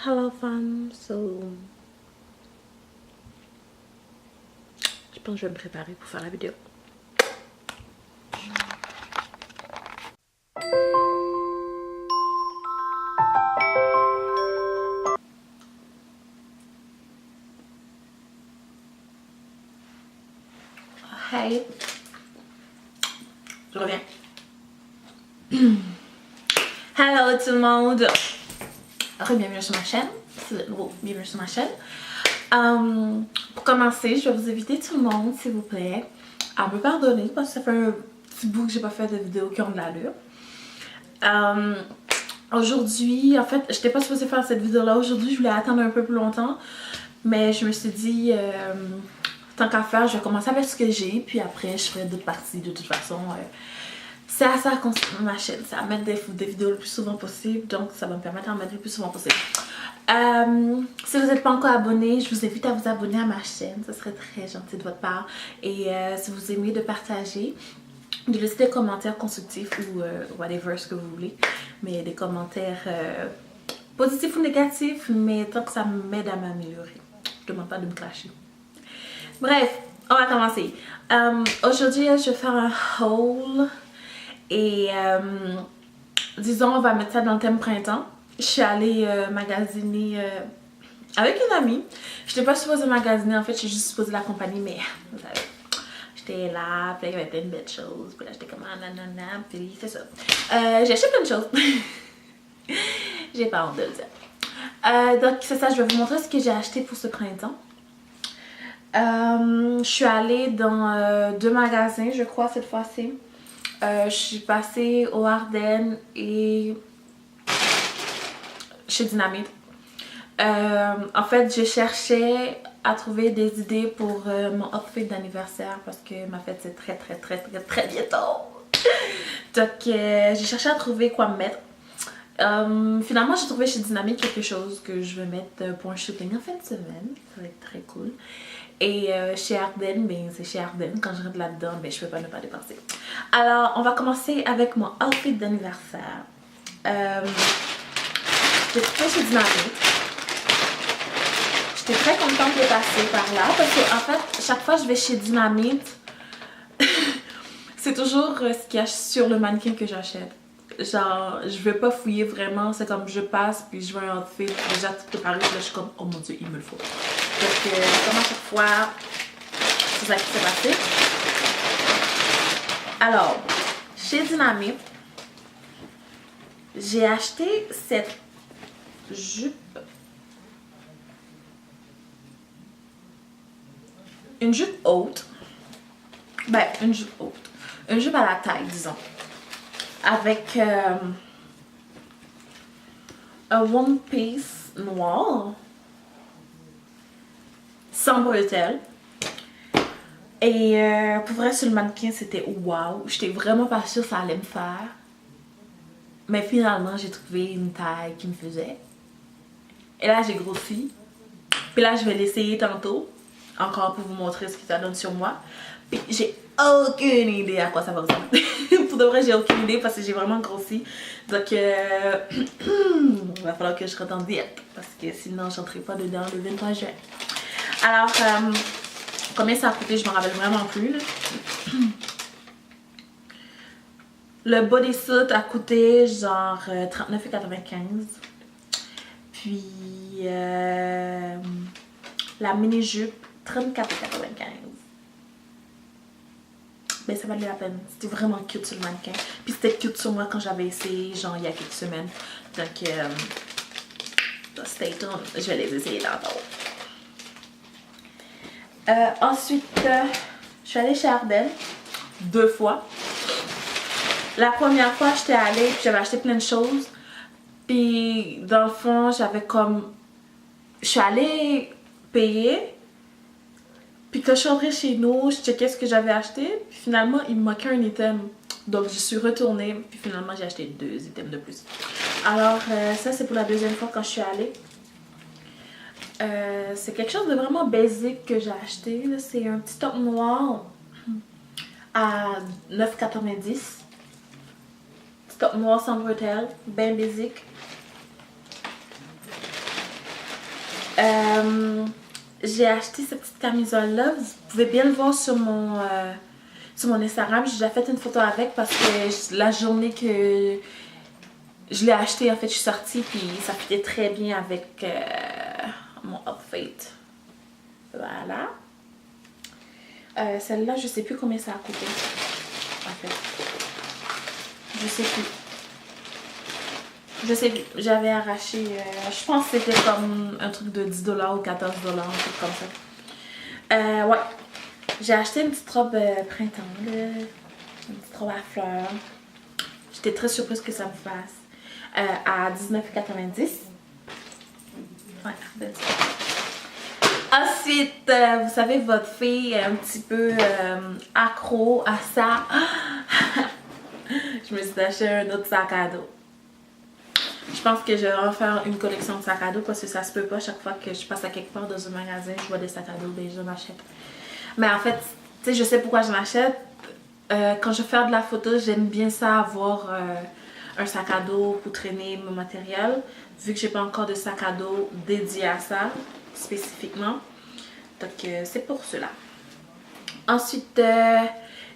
Hello fam, je pense que je vais me préparer pour faire la vidéo. Hey, je reviens. Hello tout le monde. Bienvenue sur ma chaîne. Si vous êtes nouveau, bienvenue sur ma chaîne. Pour commencer, je vais vous inviter tout le monde, s'il vous plaît, à me pardonner parce que ça fait un petit bout que j'ai pas fait de vidéos qui ont de l'allure. Aujourd'hui, en fait, j'étais pas supposée faire cette vidéo-là aujourd'hui, je voulais attendre un peu plus longtemps, mais je me suis dit, tant qu'à faire, je vais commencer avec ce que j'ai, puis après, je ferai d'autres parties de toute façon. C'est à ça qu'on ma chaîne, c'est à mettre des vidéos le plus souvent possible, donc ça va me permettre d'en mettre le plus souvent possible. Si vous n'êtes pas encore abonné, je vous invite à vous abonner à ma chaîne, ça serait très gentil de votre part. Et si vous aimez, de partager, de laisser des commentaires constructifs ou whatever ce que vous voulez, mais des commentaires positifs ou négatifs, mais tant que ça m'aide à m'améliorer. Je ne demande pas de me clasher. Bref, on va commencer. Aujourd'hui, je vais faire un haul. Et disons, on va mettre ça dans le thème printemps. Je suis allée magasiner avec une amie. Je n'étais pas supposée magasiner, en fait, je suis juste supposée l'accompagner, mais vous savez, j'étais là, puis il y avait plein de belles choses. Puis là, j'étais comme nanana, puis c'est ça. J'ai acheté plein de choses. J'ai pas honte de le dire. Donc, c'est ça, je vais vous montrer ce que j'ai acheté pour ce printemps. Je suis allée dans 2 magasins, je crois, cette fois-ci. Je suis passée au Ardennes et chez Dynamite. En fait, je cherchais à trouver des idées pour mon outfit d'anniversaire parce que ma fête c'est très bientôt. Donc j'ai cherché à trouver quoi me mettre. Finalement, j'ai trouvé chez Dynamite quelque chose que je vais mettre pour un shooting en fin de semaine. Ça va être très cool. Et chez Ardennes, ben c'est chez Ardennes. Quand je rentre là-dedans, ben je peux pas ne pas dépenser. Alors, on va commencer avec mon outfit d'anniversaire. J'ai trouvé chez Dynamite. J'étais très contente de passer par là parce que en fait, chaque fois que je vais chez Dynamite, c'est toujours ce qu'il y a sur le mannequin que j'achète. Genre, je vais pas fouiller vraiment, c'est comme je passe puis je vois un outfit déjà tout préparé, puis là je suis comme oh mon dieu, il me le faut. Donc, comme à chaque fois, c'est ça qui s'est passé. Alors, chez Dynamite, j'ai acheté cette jupe. Une jupe haute. Ben, une jupe haute. Une jupe à la taille, disons. Avec un one piece noir. Sans bretelles. Et pour vrai, sur le mannequin, c'était wow. J'étais vraiment pas sûre que ça allait me faire. Mais finalement, j'ai trouvé une taille qui me faisait. Et là, j'ai grossi. Puis là, je vais l'essayer tantôt. Encore pour vous montrer ce que ça donne sur moi. Puis j'ai aucune idée à quoi ça va ressembler. Pour de vrai, j'ai aucune idée parce que j'ai vraiment grossi. Donc, il va falloir que je rentre en diète. Parce que sinon, je n'entrerai pas dedans le 23 juin. Alors, combien ça a coûté, je me rappelle vraiment plus. Là. Le bodysuit a coûté genre 39,95 $. Puis la mini-jupe 34,95 $. Mais ça valait la peine. C'était vraiment cute sur le mannequin. Puis c'était cute sur moi quand j'avais essayé, genre il y a quelques semaines. Donc, stay tuned. Je vais les essayer tantôt. Ensuite, je suis allée chez Ardennes 2 fois. La première fois, j'étais allée puis j'avais acheté plein de choses. Puis dans le fond, j'avais comme... Je suis allée payer. Puis quand je suis rentrée chez nous, je checkais ce que j'avais acheté. Puis finalement, il me manquait un item. Donc je suis retournée. Puis finalement, j'ai acheté 2 items de plus. Alors ça, c'est pour la deuxième fois quand je suis allée. C'est quelque chose de vraiment basique que j'ai acheté. C'est un petit top noir à 9,90 $. Petit top noir sans bretelles, bien basique. J'ai acheté cette petite camisole-là. Vous pouvez bien le voir sur mon Instagram. J'ai déjà fait une photo avec parce que la journée que je l'ai acheté, en fait, je suis sortie puis ça fitait très bien avec mon outfit. Voilà. Celle-là, je sais plus combien ça a coûté. En fait. Je sais plus. Je sais plus. J'avais arraché, je pense que c'était comme un truc de 10$ ou 14$, un truc comme ça. Ouais. J'ai acheté une petite robe printemps, là. Une petite robe à fleurs. J'étais très surprise que ça me fasse. À 19,90$. Ouais, ensuite, vous savez, votre fille est un petit peu accro à ça. Je me suis acheté un autre sac à dos. Je pense que je vais refaire une collection de sacs à dos parce que ça se peut pas. Chaque fois que je passe à quelque part dans un magasin, je vois des sacs à dos, ben je m'achète. Mais en fait, tu sais, je sais pourquoi je m'achète. Quand je fais de la photo, j'aime bien ça avoir un sac à dos pour traîner mon matériel. Vu que j'ai pas encore de sac à dos dédié à ça, spécifiquement. Donc, c'est pour cela. Ensuite,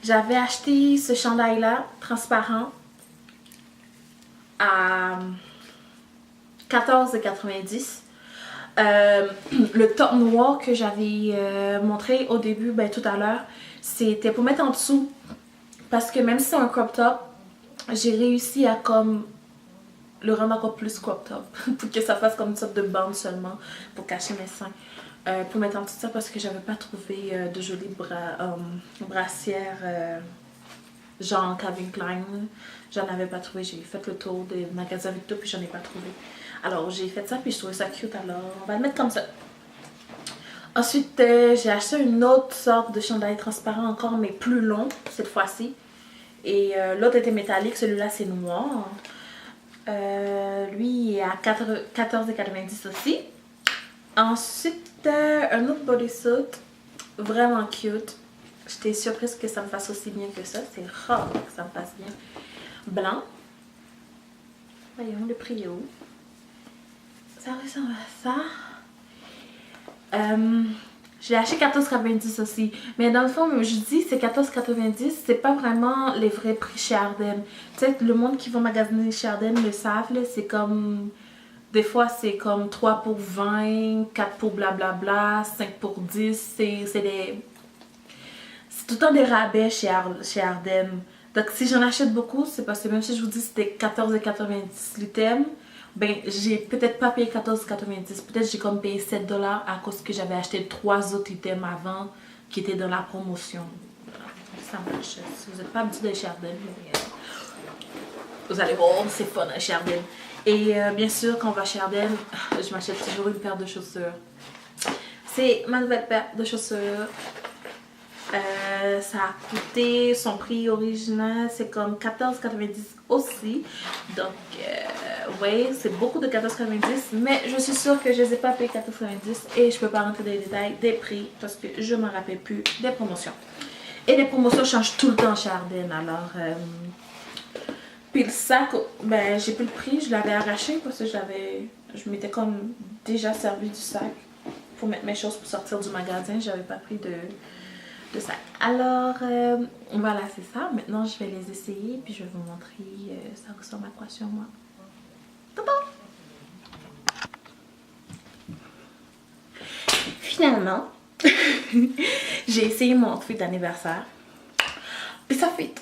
j'avais acheté ce chandail-là, transparent, à 14,90$. Le top noir que j'avais montré au début, ben, tout à l'heure, c'était pour mettre en dessous. Parce que même si c'est un crop top, j'ai réussi à comme le rendre encore plus crop top. Pour que ça fasse comme une sorte de bande seulement pour cacher mes seins. Pour mettre en dessous de ça parce que j'avais pas trouvé de jolies brassières genre Calvin Klein. J'en avais pas trouvé. J'ai fait le tour des magasins Victo puis j'en ai pas trouvé. Alors j'ai fait ça puis je trouvais ça cute, alors on va le mettre comme ça. Ensuite j'ai acheté une autre sorte de chandail transparent encore mais plus long cette fois-ci. Et l'autre était métallique, celui-là c'est noir. Lui il est à 14,90$ aussi. Ensuite un autre bodysuit vraiment cute. J'étais surprise que ça me fasse aussi bien que ça. C'est rare que ça me fasse bien. Blanc. Voyons le prix est où. Ça ressemble à ça. Je l'ai acheté 14,90$ aussi. Mais dans le fond, je dis c'est 14,90$. C'est pas vraiment les vrais prix chez Ardennes. Tu sais, le monde qui va magasiner chez Ardennes le savent. C'est comme... Des fois, c'est comme 3 pour 20, 4 pour blablabla, 5 pour 10. C'est des... C'est tout le temps des rabais chez Ardennes. Donc si j'en achète beaucoup, c'est parce que même si je vous dis c'était 14,90$ l'item, ben j'ai peut-être pas payé 14,90$. Peut-être j'ai comme payé 7$ à cause que j'avais acheté 3 autres items avant qui étaient dans la promotion. Ça marche. Si vous n'êtes pas habitué de chez Ardennes, vous allez voir, c'est fun à chez Ardennes. Et bien sûr, quand on va chez Ardennes, je m'achète toujours une paire de chaussures. C'est ma nouvelle paire de chaussures. Ça a coûté, son prix original c'est comme 14,90$ aussi. Donc ouais, c'est beaucoup de 14,90$, mais je suis sûre que je les ai pas payés 14,90$ et je peux pas rentrer dans les détails des prix parce que je me rappelle plus des promotions. Et les promotions changent tout le temps chez Ardennes. Alors puis le sac, ben j'ai plus le prix, je l'avais arraché parce que je m'étais comme déjà servi du sac pour mettre mes choses pour sortir du magasin. J'avais pas pris de sac. Alors voilà, c'est ça. Maintenant je vais les essayer puis je vais vous montrer ça ressemble à quoi sur moi. Tada! Finalement j'ai essayé mon outfit d'anniversaire puis ça fit.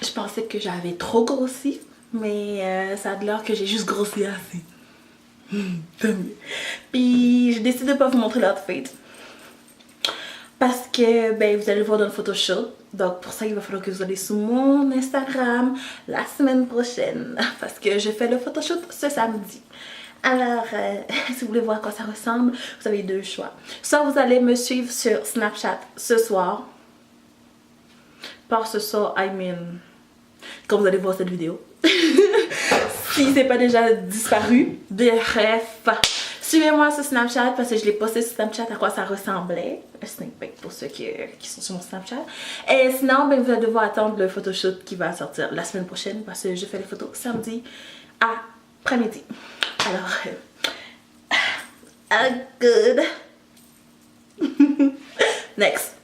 Je pensais que j'avais trop grossi, mais ça a de l'air que j'ai juste grossi assez. Tant mieux. Puis j'ai décidé de pas vous montrer l'outfit parce que ben vous allez le voir dans le photoshoot. Donc pour ça il va falloir que vous allez sur mon Instagram la semaine prochaine parce que je fais le photoshoot ce samedi. Alors si vous voulez voir à quoi ça ressemble, vous avez deux choix. Soit vous allez me suivre sur Snapchat ce soir. Par ce soir, I mean, quand vous allez voir cette vidéo. Si c'est pas déjà disparu. Bref, suivez-moi sur Snapchat parce que je l'ai posté sur Snapchat à quoi ça ressemblait. Un sneak peek pour ceux qui sont sur mon Snapchat. Et sinon, ben, vous allez devoir attendre le photoshoot qui va sortir la semaine prochaine parce que je fais les photos samedi après-midi. Alors, Good. Next.